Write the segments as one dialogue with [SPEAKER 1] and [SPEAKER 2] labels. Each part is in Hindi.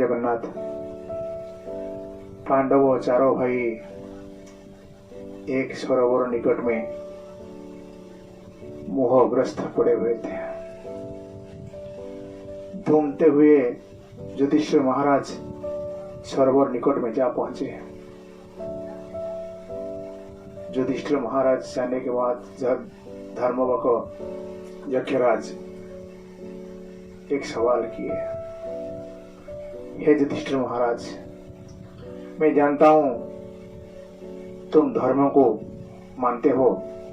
[SPEAKER 1] जगन्नाथ, पांडवों चारों भाई एक सरोवर निकट में मोहग्रस्त पड़े हुए थे। ढूंढते हुए युधिष्ठिर महाराज सरोवर निकट में जा पहुंचे। युधिष्ठिर महाराज जाने के बाद जब धर्मवक यक्षराज एक सवाल किए, हे युधिष्ठिर महाराज, मैं जानता हूं तुम धर्म को मानते हो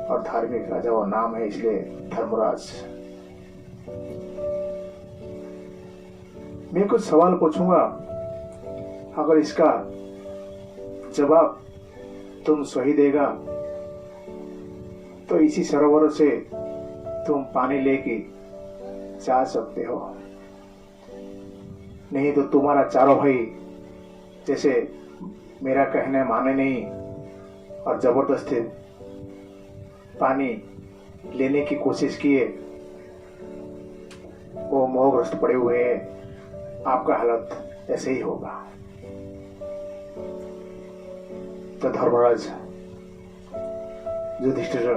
[SPEAKER 1] और धार्मिक राजा का नाम है, इसलिए धर्मराज। मैं कुछ सवाल पूछूंगा, अगर इसका जवाब तुम सही देगा तो इसी सरोवर से तुम पानी लेके जा सकते हो, नहीं तो तुम्हारा चारों भाई जैसे मेरा कहने माने नहीं और जबरदस्ती पानी लेने की कोशिश किए, वो मोहग्रस्त पड़े हुए हैं, आपका हालत ऐसे ही होगा। तो धर्मराज युधिष्ठिर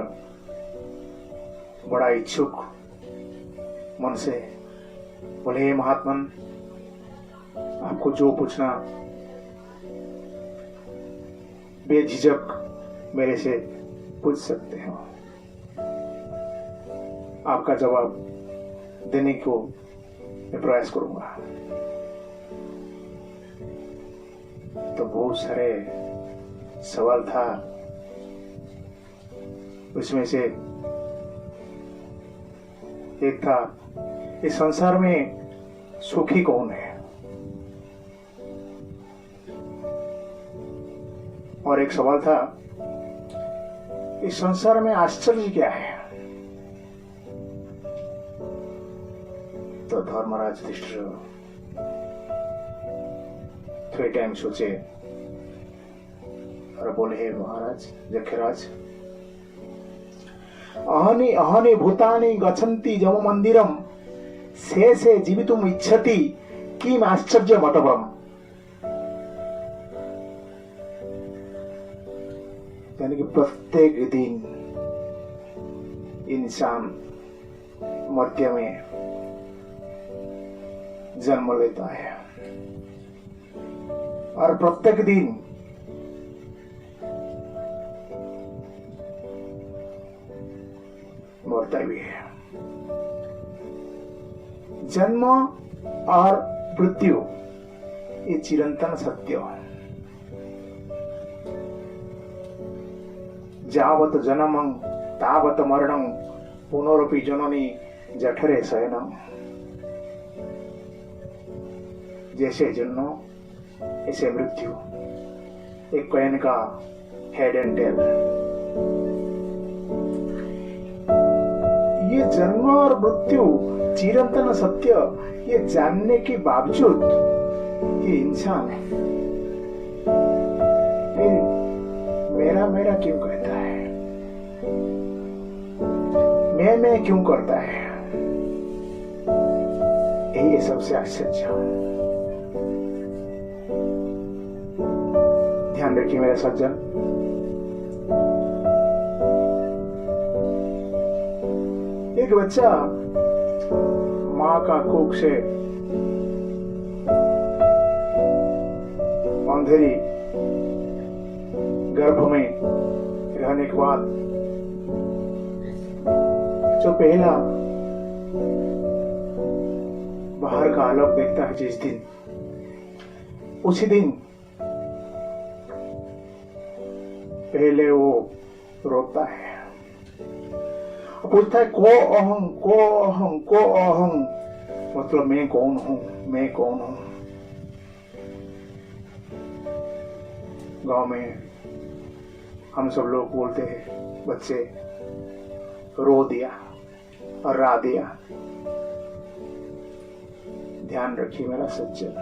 [SPEAKER 1] बड़ा इच्छुक मन से बोले, हे महात्मन, आपको जो पूछना बेझिझक मेरे से पूछ सकते हो, आपका जवाब देने को मैं प्रयास करूंगा। तो बहुत सारे सवाल था, उसमें से एक था, इस संसार में सुखी कौन है, और एक सवाल था, इस संसार में आश्चर्य क्या है। तो धर्मराज युधिष्ठिर थोड़े टाइम सोचे और बोले, हे महाराज यक्षराज, अहनि अहनि भूतानि गच्छन्ति जम मंदिरम शेषे जीवितुम इच्छति किम आश्चर्यमतवम। यानी कि प्रत्येक दिन इंसान मर्त्य में जन्म लेता है और प्रत्येक दिन मरता भी है। जन्म और मृत्यु ये चिरंतन सत्य है। जावत जन्मं तावत मरणं पुनरपि जननी जठरे शयनम। जैसे जन्म ऐसे मृत्यु, एक कोयन का हेड एंड टेल। ये जन्म और मृत्यु चिरंतन सत्य ये जानने के बावजूद ये इंसान है, मेरा मेरा क्यों कहता है, मैं क्यों करता है। यही सबसे आश्चर्य। ध्यान रखिए मेरे सज्जन, एक बच्चा माँ का कोख से अंधेरी गर्भ में रहने के बाद जो पहला बाहर का आलोक देखता है जिस दिन, उसी दिन पहले वो रोता है, पूछता है को अहं को अहं को अहं, मतलब मैं कौन हूं, मैं कौन हूं। गांव में हम सब लोग बोलते हैं, बच्चे रो दिया और रा दिया। ध्यान रखिए मेरा सज्जन,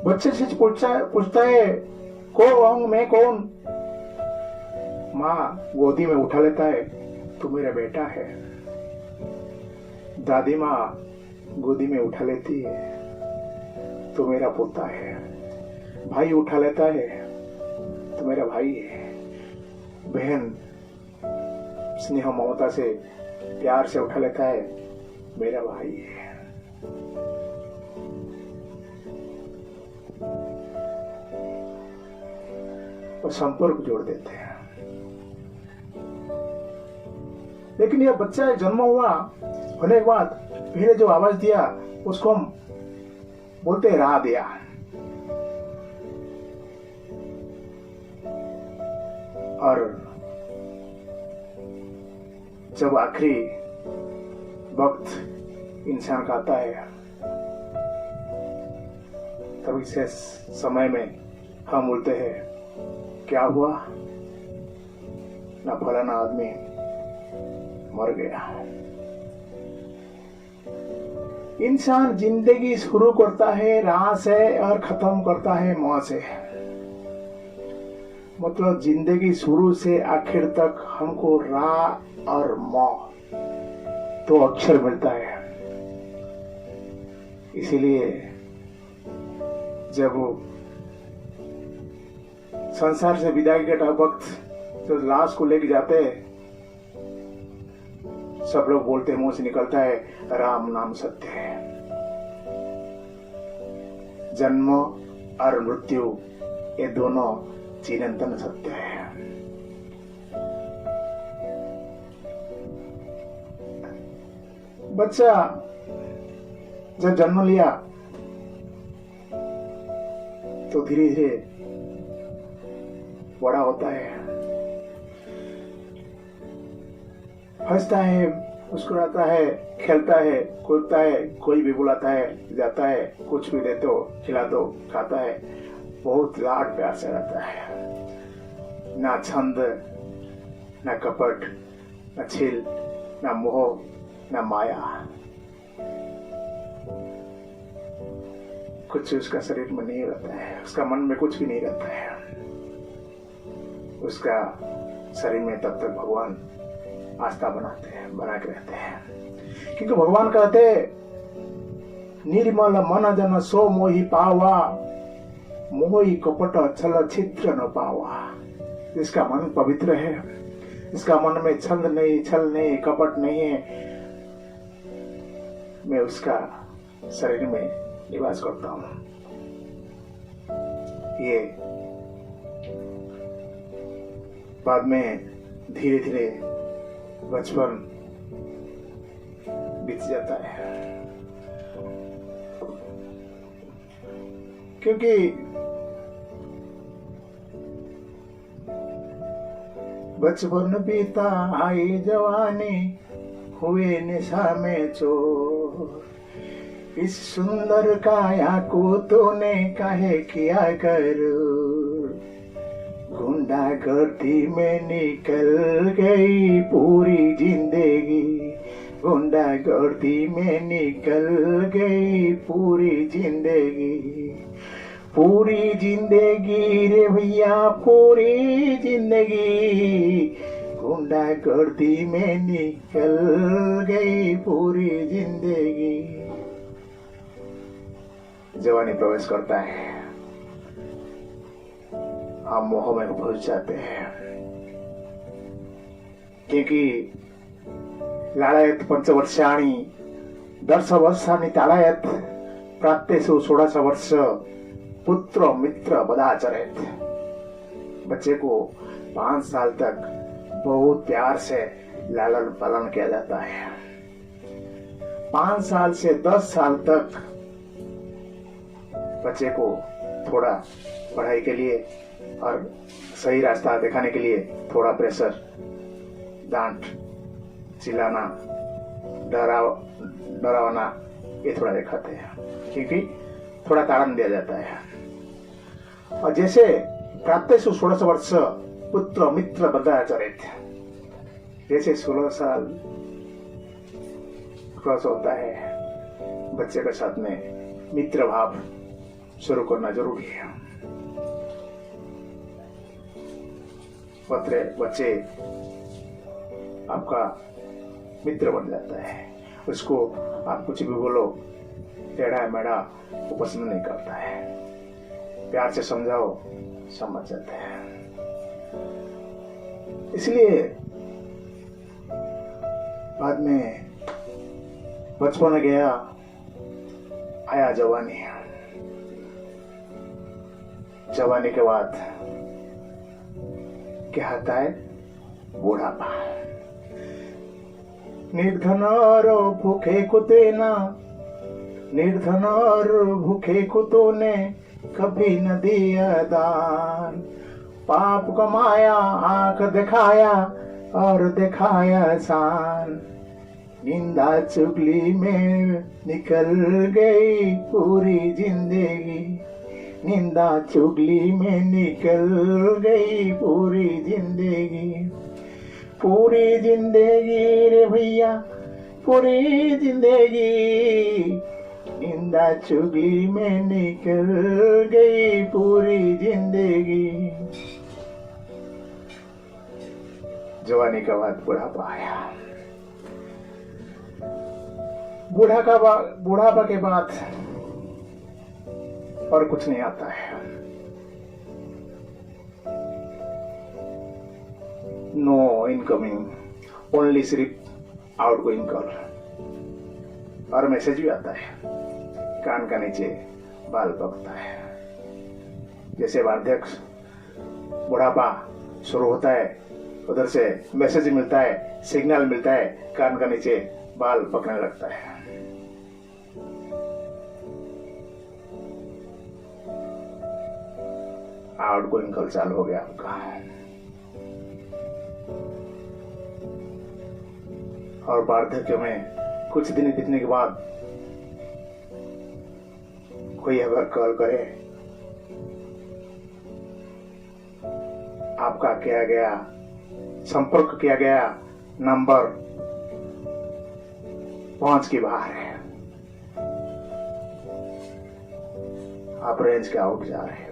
[SPEAKER 1] बच्चे से पूछता है को अहं, मैं कौन। माँ गोदी में उठा लेता है, तू मेरा बेटा है। दादी माँ गोदी में उठा लेती है तो मेरा पोता है, भाई उठा लेता है तो मेरा भाई है, बहन स्नेह ममता से प्यार से उठा लेता है मेरा भाई है। और संपर्क जोड़ देते हैं। लेकिन यह बच्चा जन्म हुआ होने के बाद पहले जो आवाज दिया उसको हम बोलते राह दिया। और जब आखिरी वक्त इंसान का आता है तब इस समय में हम बोलते हैं क्या हुआ ना, फलाना आदमी मर गया। इंसान जिंदगी शुरू करता है राह से और खत्म करता है मौत से। मतलब जिंदगी शुरू से आखिर तक हमको राह और मौत तो अक्षर मिलता है। इसीलिए जब वो संसार से विदाई के वक्त जो लाश को लेके जाते हैं सब लोग बोलते हैं, मुंह से निकलता है राम नाम सत्य है। जन्म और मृत्यु ये दोनों चिरंतन सत्य है। बच्चा जब जन्म लिया तो धीरे धीरे बड़ा होता है, हंसता है, मुस्कुराता है, खेलता है, कूदता है, कोई भी बुलाता है जाता है, कुछ भी देते हो खिला दो खाता है, बहुत लाड प्यार से रहता है। ना छंद, ना कपट, ना छील, ना मोह, ना माया, कुछ उसका शरीर में नहीं रहता है, उसका मन में कुछ भी नहीं रहता है। उसका शरीर में तब तक भगवान आस्था बना के रहते हैं। क्योंकि भगवान कहते निर्मल मन जन सो मोहि पावा, मोहि कपट छल छिद्र न पावा। जिसका मन पवित्र है, जिसका मन में छंद नहीं, छल नहीं, कपट नहीं है, मैं उसका शरीर में निवास करता हूं। ये बाद में धीरे धीरे बचपन बीत जाता है। क्योंकि बचपन बीता आई जवानी, हुए निशा में चोर। इस सुंदर काया को तूने काहे किया करूर। गुंडागर्दी में निकल गई पूरी जिंदगी, गुंडागर्दी में निकल गई पूरी जिंदगी। पूरी जिंदगी रे भैया पूरी जिंदगी, गुंडागर्दी में निकल गई पूरी जिंदगी। जवानी प्रवेश करता है, हम मोह में घुस जाते हैं। क्योंकि लाळयत पंचवर्षाणि दर्शवर्षाणि ताळयत, प्राप्तेषु 16 वर्ष पुत्र मित्र बदाचरेत। बच्चे को 5 साल तक बहुत प्यार से लालन पालन किया जाता है। 5 साल से 10 साल तक बच्चे को थोड़ा पढ़ाई के लिए और सही रास्ता दिखाने के लिए थोड़ा प्रेशर, डांट, चिल्लाना, डरावना ये थोड़ा दिखाते हैं, क्योंकि थोड़ा ताड़न दिया जाता है। और जैसे प्राप्तेषु 16 वर्ष पुत्र मित्र बदाचरेत, जैसे 16 साल क्रॉस होता है, बच्चे के साथ में मित्र भाव शुरू करना जरूरी है। बच्चे आपका मित्र बन जाता है। उसको आप कुछ भी बोलो, टेढ़ा मेढ़ा, वो पसंद नहीं करता है। प्यार से समझाओ, समझ जाते हैं। इसलिए बाद में बचपन गया, आया जवानी। जवानी के बाद क्या आता है? बुढ़ापा। निर्धन और भूखे कुत्ते ना, निर्धन और भूखे कुत्तों ने कभी न दिया दान। पाप कमाया, आंख दिखाया और दिखाया शान। निंदा चुगली में निकल गई पूरी जिंदगी, निंदा चुगली में निकल गई पूरी जिंदगी। पूरी जिंदगी रे भैया, पूरी जिंदगी, निंदा चुगली में निकल गई पूरी जिंदगी। जवानी के बाद बुढ़ापा आया। बुढ़ापा के बाद और कुछ नहीं आता है। नो इनकमिंग, ओनली सिर्फ आउटगोइंग कॉल। और मैसेज भी आता है, कान का नीचे बाल पकता है। जैसे वार्धक्य, बुढ़ापा शुरू होता है, उधर से मैसेज मिलता है, सिग्नल मिलता है, कान का नीचे बाल पकने लगता है। आउटगोइंग कॉल चालू हो गया आपका। और वार्धक्य में कुछ दिन बीतने के बाद कोई अगर कॉल करे, आपका किया गया, संपर्क किया गया नंबर पहुंच के बाहर है, आप रेंज के आउट जा रहे हैं।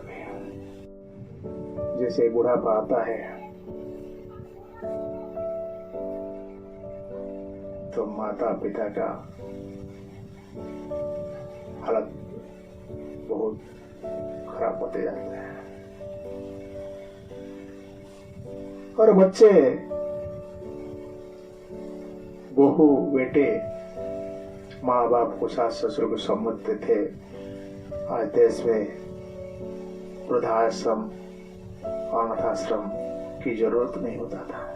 [SPEAKER 1] जैसे बुढ़ापा आता है तो माता पिता का हालत बहुत खराब होते जाता है। और बच्चे, बहू बेटे माँ बाप को, सास ससुर को समझते थे। आज देश में वृद्धाश्रम, अनाथाश्रम की जरूरत नहीं होता था।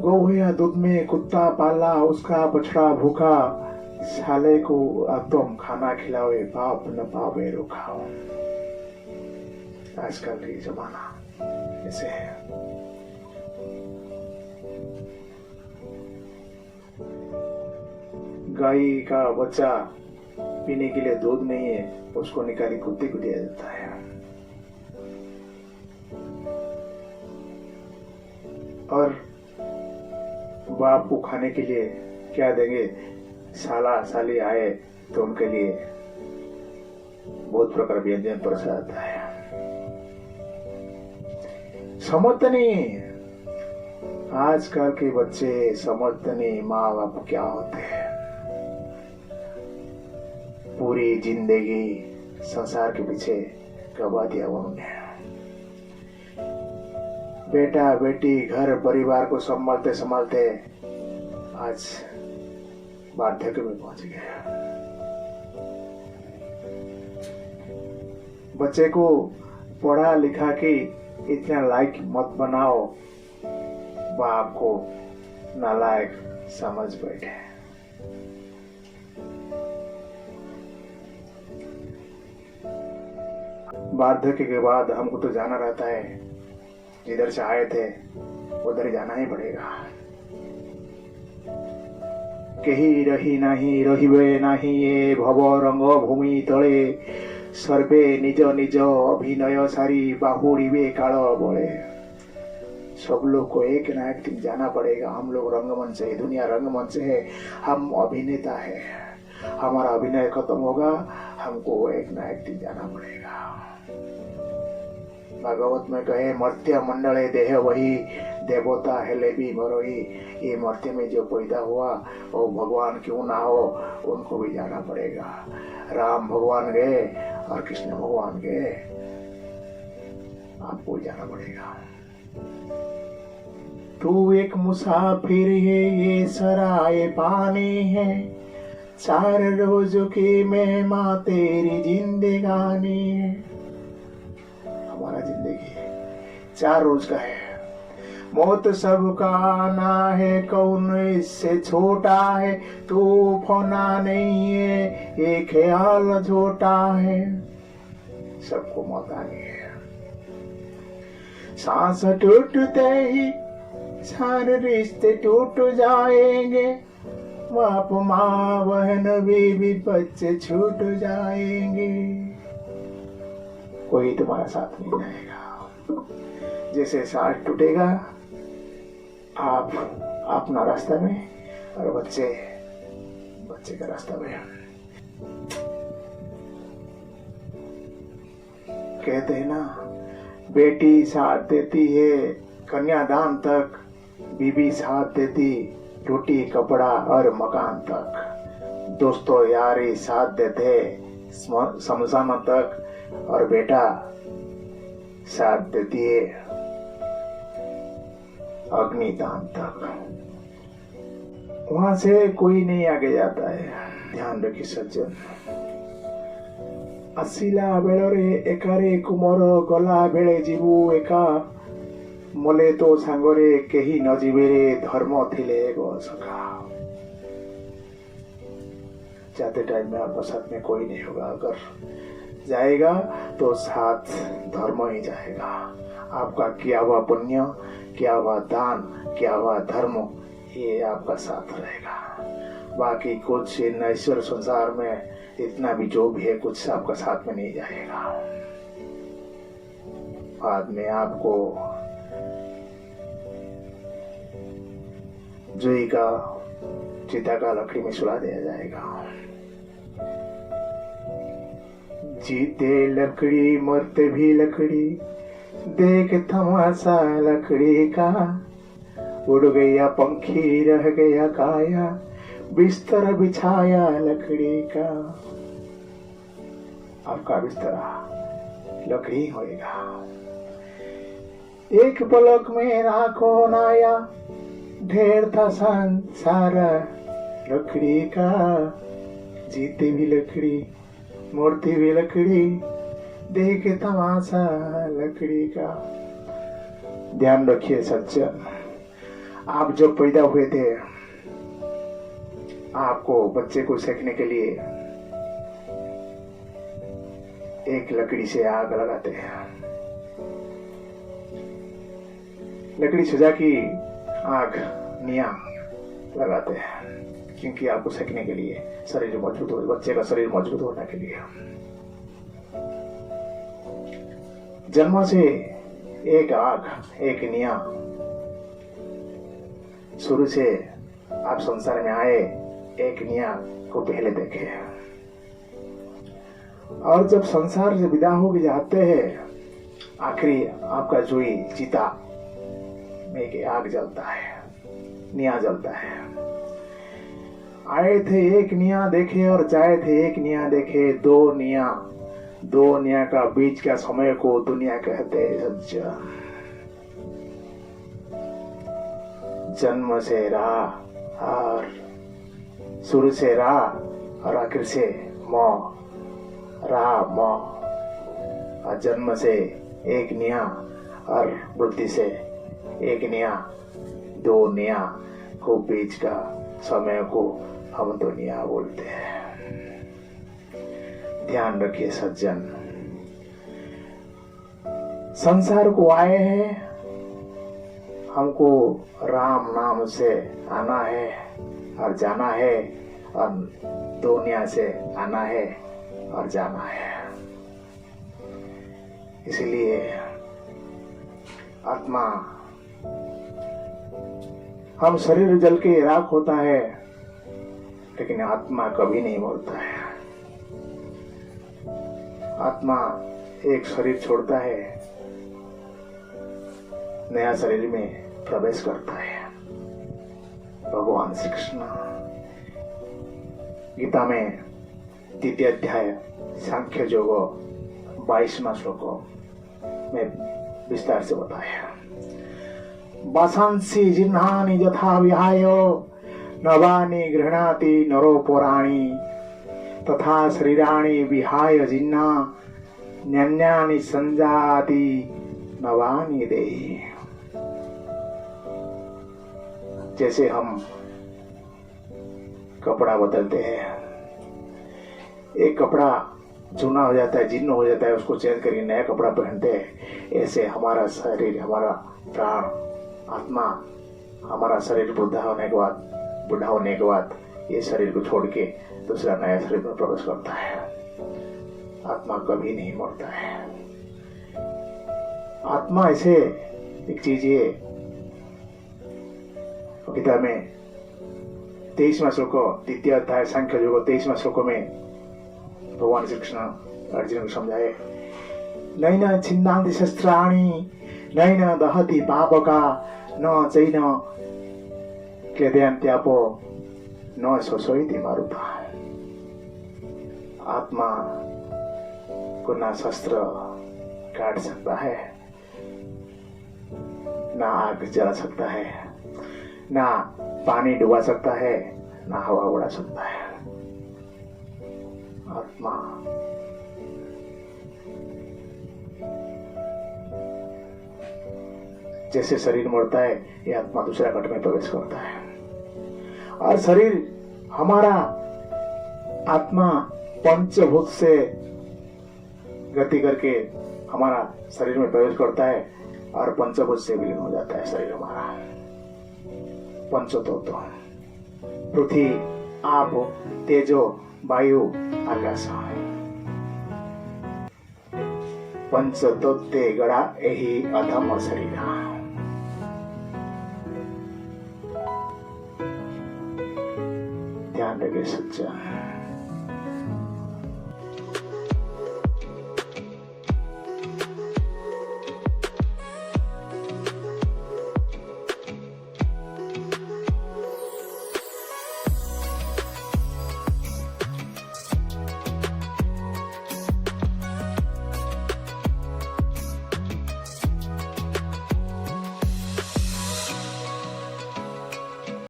[SPEAKER 1] गौ या दूध में कुत्ता पाला, उसका बछड़ा भूखा, साले को अब तुम खाना खिलाओ, बाप न पावे रोका। आजकल की जमाना ऐसे है। गाय का बच्चा पीने के लिए दूध नहीं है, उसको निकाली कुत्ते को दिया जाता है। और बाप को खाने के लिए क्या देंगे? साला साली आए तो उनके लिए बहुत प्रकार व्यंजन परोसा जाता है। समझते नहीं, आजकल के बच्चे समझते नहीं माँ बाप क्या होते हैं। पूरी जिंदगी संसार के पीछे गवा दिया उन्होंने। बेटा बेटी घर परिवार को संभालते संभालते आज वार्धक्य में पहुंच गया। बच्चे को पढ़ा लिखा के इतना लायक मत बनाओ, बाप को नालायक समझ बैठे। वार्धक्य के बाद हमको तो जाना रहता है, जिधर से आए थे उधर ही जाना ही पड़ेगा। केही रही नहीं रहिबे नहीं ये भव रंग भूमि तले, सर्वे निज निज अभिनय सारी बाहुड़िबे काल बड़े। सब लोग को एक ना एक दिन जाना पड़ेगा। हम लोग रंगमंच है, दुनिया रंगमंच है, हम अभिनेता है। हमारा अभिनय खत्म होगा, हमको एक ना एक दिन जाना पड़ेगा। भागवत में कहे मर्त्य मंडले देह वही देवता हेले भी मरोही। ये मर्त्य में जो पैदा हुआ वो भगवान क्यों ना हो, उनको भी जाना पड़ेगा। राम भगवान गए और कृष्ण भगवान गए, आपको भी जाना पड़ेगा। तू एक मुसाफिर है, ये सराय पानी है, 4 रोज की मेहमा तेरी जिंदगानी है। हमारा जिंदगी 4 रोज का है। मौत सबका आना है, कौन इससे छोटा है, तू फना नहीं है, ये ख्याल छोटा है। सबको मौत आनी है। सांस टूटते ही सारे रिश्ते टूट जाएंगे, बाप माँ बहन बीवी बच्चे छूट जाएंगे, कोई तुम्हारा साथ नहीं जाएगा। जैसे सांस टूटेगा आप अपना रास्ता में और बच्चे का रास्ता में। कहते हैं ना, बेटी साथ देती है कन्यादान तक, बीबी साथ देती रोटी कपड़ा और मकान तक, दोस्तों यारी साथ देते शमशान तक, और बेटा साथ देती है अग्निदान तक। वहां से कोई नहीं आगे जाता है। ध्यान रखिए सज्जन। ଆସିଲା ବେଳରେ ଏକାରେ କୁମର, ଗଲା ବେଳେ ଯିବୁ ଏକା, मले तो सांगरे केही न जीवे रे, धर्म थिले गो सखा। जाते टाइम में आपका साथ में कोई नहीं होगा, अगर जाएगा तो साथ धर्म ही जाएगा। आपका किया हुआ पुण्य, किया हुआ दान, किया हुआ धर्म, ये आपका साथ रहेगा। बाकी कुछ नश्वर संसार में इतना भी जो भी है, कुछ आपका साथ में नहीं जाएगा। बाद में आपको जोई का चिता का लकड़ी में सुला दिया जाएगा। जीते लकड़ी मरते भी लकड़ी, देख तमाशा लकड़ी का, उड़ गया पंखी रह गया काया, बिस्तर बिछाया लकड़ी का। आपका बिस्तरा लकड़ी होएगा। एक पलक में राखो नाया, ढेर था सारा लकड़ी का, जीती भी लकड़ी मरती भी लकड़ी, देख तमाशा लकड़ी का। ध्यान रखिए सज्जन, आप जब पैदा हुए थे, आपको बच्चे को सेकने के लिए एक लकड़ी से आग लगाते हैं। लकड़ी सजा की आग निया लगाते हैं, क्योंकि आपको सेकने के लिए, शरीर मजबूत हो, बच्चे का शरीर मजबूत होने के लिए। जन्म से एक आग, एक निया। शुरू से आप संसार में आए, एक निया को पहले देखे, और जब संसार से विदा हो जाते हैं, आखिरी आपका जोई चिता में एक आग जलता है, निया जलता है। आए थे एक निया देखे और जाए थे एक निया देखे, दो निया का बीच का समय को दुनिया कहते हैं। जन्म से राह और शुरू से राह और आखिर से मौत, राह मौत, और जन्म से एक निया और मृत्यु से एक निया, दो निया को बीच का समय को हम दुनिया बोलते हैं। ध्यान रखिए सज्जन, संसार को आए हैं, हमको राम नाम से आना है और जाना है, और दुनिया से आना है और जाना है। इसलिए आत्मा, हम शरीर जल के राख होता है, लेकिन आत्मा कभी नहीं मरता है। आत्मा एक शरीर छोड़ता है नया शरीर में प्रवेश करता है। भगवान श्री कृष्ण गीता में 3 अध्याय सांख्य योग 22वां श्लोक में विस्तार से बताया। वासांसि जिह्नानि यथा विहाय नवानि गृह्णाति नरो पराणि तथा शरीराणि विहाय जिह्ना न्यान्यानि संजाति नवानि देहि। जैसे हम कपड़ा बदलते हैं, एक कपड़ा जूना हो जाता है, जीर्ण हो जाता है, उसको चेंज करके नया कपड़ा पहनते हैं, ऐसे हमारा शरीर, हमारा प्राण, आत्मा, हमारा शरीर बुढ़ा होने के बाद ये शरीर को छोड़ के दूसरा नया शरीर में प्रवेश करता है। आत्मा कभी नहीं मरता है। आत्मा ऐसे एक चीज है, गीता में 23वां श्लोक 2 अध्याय सांख्य योग 23वां श्लोक में भगवान श्री कृष्ण अर्जुन को समझाए, नैन छिन्नान्ति शस्त्राणि नैन दहति पापका न चैन क्लेदयन्त्यापो न शोषयति मारुता। आत्मा को ना शस्त्र काट सकता है, ना आग जला सकता है, ना पानी डुबा सकता है, ना हवा उड़ा सकता है। आत्मा जैसे शरीर मरता है, ये आत्मा दूसरा घट में प्रवेश करता है। और शरीर हमारा आत्मा पंचभूत से गति करके हमारा शरीर में प्रवेश करता है और पंचभूत से विलीन हो जाता है शरीर हमारा। पंचतत्व पृथ्वी, आप, तेजो, वायु, आकाश, पंचतत्व गड़ा यही अधम शरीर। ध्यान रखे सच्चा।